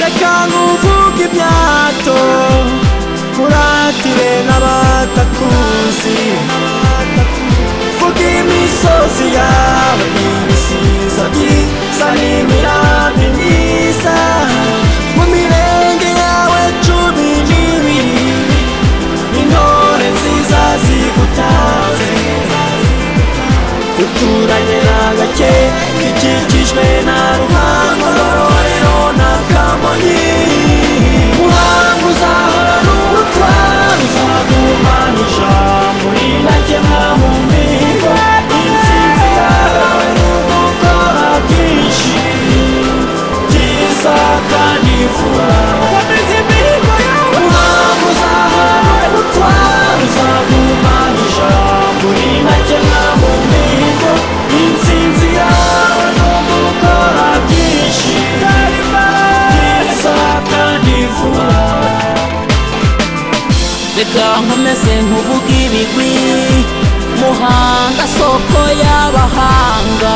reka nkuvuge ibyato muratire n'abatakuzi vuga imisozi yawe n'ibisiza byiza n'imirambi myiza mu mirenge yawe 12 n'intore nziza zigutatse uturanye n'agake gikikijwe na Ruhango Ngororero na Kamonyi Muhanga uzahora n'ubutwari uzagumana ijambo rinakemwa mu mihigo intsinzi yawe n'ugukora byinshi byiza kandi vuba Muhanga uzahora n'ubutwari uzagumana ijambo rinakemwa mu mihigo intsinzi yawe n'ugukora byinshi byiza kandi vuba reka nkomeze nkuvuge ibigwi Muhanga soko y'abahanga